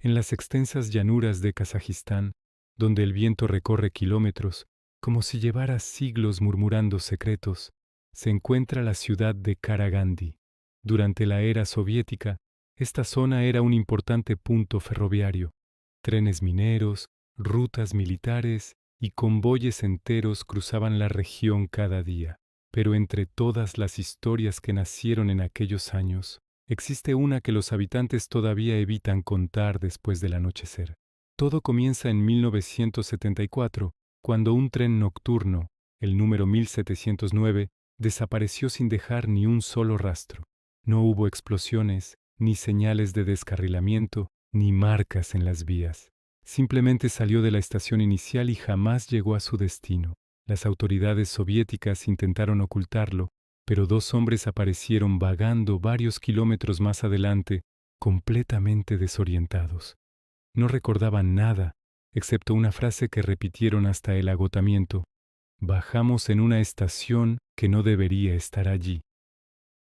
En las extensas llanuras de Kazajistán, donde el viento recorre kilómetros, como si llevara siglos murmurando secretos, se encuentra la ciudad de Karagandí. Durante la era soviética, esta zona era un importante punto ferroviario. Trenes mineros, rutas militares y convoyes enteros cruzaban la región cada día. Pero entre todas las historias que nacieron en aquellos años, existe una que los habitantes todavía evitan contar después del anochecer. Todo comienza en 1974, cuando un tren nocturno, el número 1709, desapareció sin dejar ni un solo rastro. No hubo explosiones, ni señales de descarrilamiento, ni marcas en las vías. Simplemente salió de la estación inicial y jamás llegó a su destino. Las autoridades soviéticas intentaron ocultarlo, pero dos hombres aparecieron vagando varios kilómetros más adelante, completamente desorientados. No recordaban nada, excepto una frase que repitieron hasta el agotamiento: «Bajamos en una estación que no debería estar allí».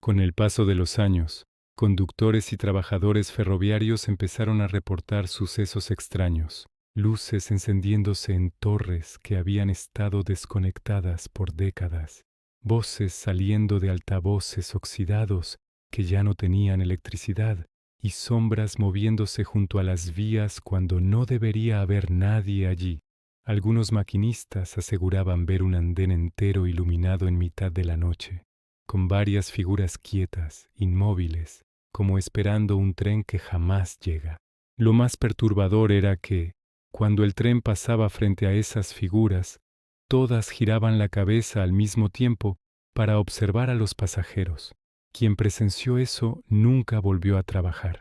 Con el paso de los años, conductores y trabajadores ferroviarios empezaron a reportar sucesos extraños, luces encendiéndose en torres que habían estado desconectadas por décadas, voces saliendo de altavoces oxidados que ya no tenían electricidad, y sombras moviéndose junto a las vías cuando no debería haber nadie allí. Algunos maquinistas aseguraban ver un andén entero iluminado en mitad de la noche, con varias figuras quietas, inmóviles, como esperando un tren que jamás llega. Lo más perturbador era que, cuando el tren pasaba frente a esas figuras, todas giraban la cabeza al mismo tiempo para observar a los pasajeros. Quien presenció eso nunca volvió a trabajar.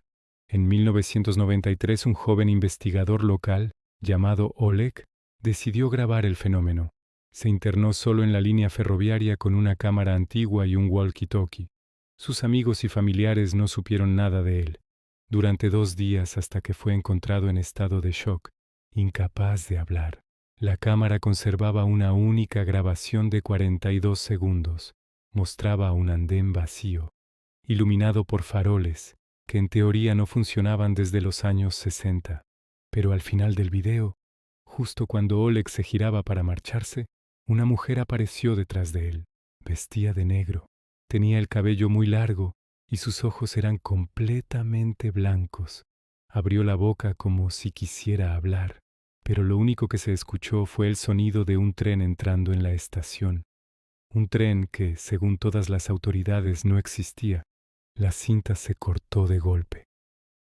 En 1993, un joven investigador local, llamado Oleg, decidió grabar el fenómeno. Se internó solo en la línea ferroviaria con una cámara antigua y un walkie-talkie. Sus amigos y familiares no supieron nada de él, durante 2 días, hasta que fue encontrado en estado de shock, incapaz de hablar. La cámara conservaba una única grabación de 42 segundos. Mostraba un andén vacío, iluminado por faroles, que en teoría no funcionaban desde los años 60. Pero al final del video, justo cuando Oleg se giraba para marcharse, una mujer apareció detrás de él. Vestía de negro, tenía el cabello muy largo y sus ojos eran completamente blancos. Abrió la boca como si quisiera hablar, pero lo único que se escuchó fue el sonido de un tren entrando en la estación. Un tren que, según todas las autoridades, no existía. La cinta se cortó de golpe.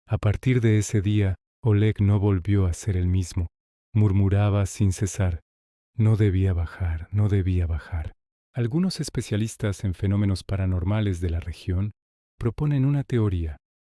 A partir de ese día, Oleg no volvió a ser el mismo. Murmuraba sin cesar: no debía bajar, no debía bajar. Algunos especialistas en fenómenos paranormales de la región proponen una teoría.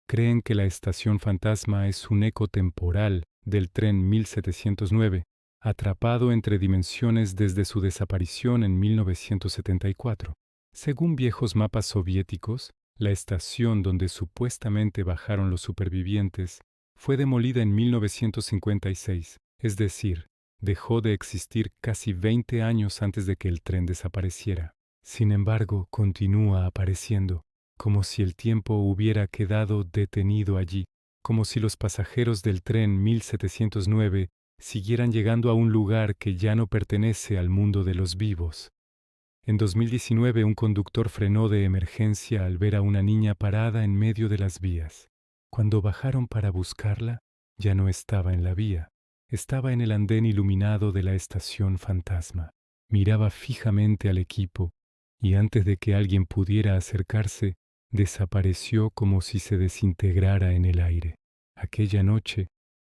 Creen que la estación fantasma es un eco temporal del tren 1709, atrapado entre dimensiones desde su desaparición en 1974. Según viejos mapas soviéticos, la estación donde supuestamente bajaron los supervivientes fue demolida en 1956, es decir, dejó de existir casi 20 años antes de que el tren desapareciera. Sin embargo, continúa apareciendo, como si el tiempo hubiera quedado detenido allí, como si los pasajeros del tren 1709 siguieran llegando a un lugar que ya no pertenece al mundo de los vivos. En 2019, un conductor frenó de emergencia al ver a una niña parada en medio de las vías. Cuando bajaron para buscarla, ya no estaba en la vía. Estaba en el andén iluminado de la estación fantasma. Miraba fijamente al equipo y antes de que alguien pudiera acercarse, desapareció como si se desintegrara en el aire. Aquella noche,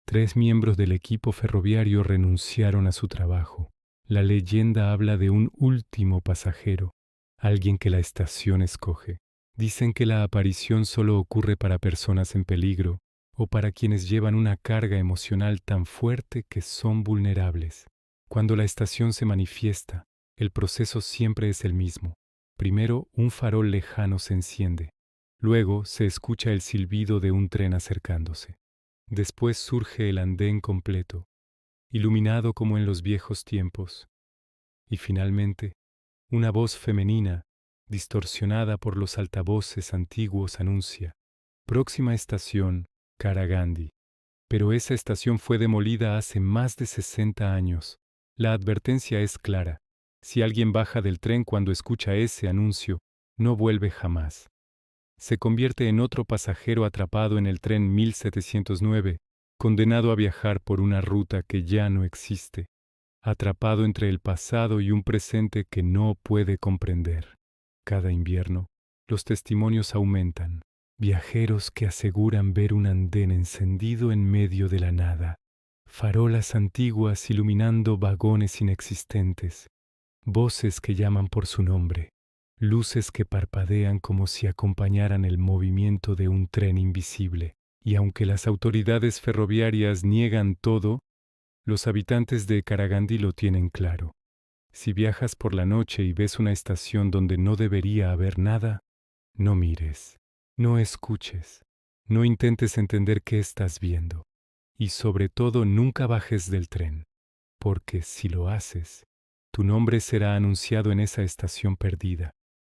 3 miembros del equipo ferroviario renunciaron a su trabajo. La leyenda habla de un último pasajero, alguien que la estación escoge. Dicen que la aparición solo ocurre para personas en peligro o para quienes llevan una carga emocional tan fuerte que son vulnerables. Cuando la estación se manifiesta, el proceso siempre es el mismo. Primero, un farol lejano se enciende. Luego, se escucha el silbido de un tren acercándose. Después surge el andén completo, iluminado como en los viejos tiempos. Y finalmente, una voz femenina, distorsionada por los altavoces antiguos, anuncia: próxima estación, Karagandí. Pero esa estación fue demolida hace más de 60 años. La advertencia es clara. Si alguien baja del tren cuando escucha ese anuncio, no vuelve jamás. Se convierte en otro pasajero atrapado en el tren 1709, condenado a viajar por una ruta que ya no existe, atrapado entre el pasado y un presente que no puede comprender. Cada invierno, los testimonios aumentan. Viajeros que aseguran ver un andén encendido en medio de la nada, farolas antiguas iluminando vagones inexistentes, voces que llaman por su nombre, luces que parpadean como si acompañaran el movimiento de un tren invisible. Y aunque las autoridades ferroviarias niegan todo, los habitantes de Karagandí lo tienen claro. Si viajas por la noche y ves una estación donde no debería haber nada, no mires, no escuches, no intentes entender qué estás viendo. Y sobre todo nunca bajes del tren, porque si lo haces, tu nombre será anunciado en esa estación perdida,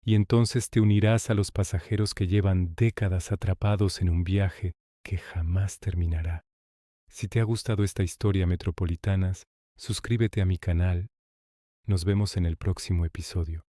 y entonces te unirás a los pasajeros que llevan décadas atrapados en un viaje que jamás terminará. Si te ha gustado esta historia, Metropolitanas, suscríbete a mi canal. Nos vemos en el próximo episodio.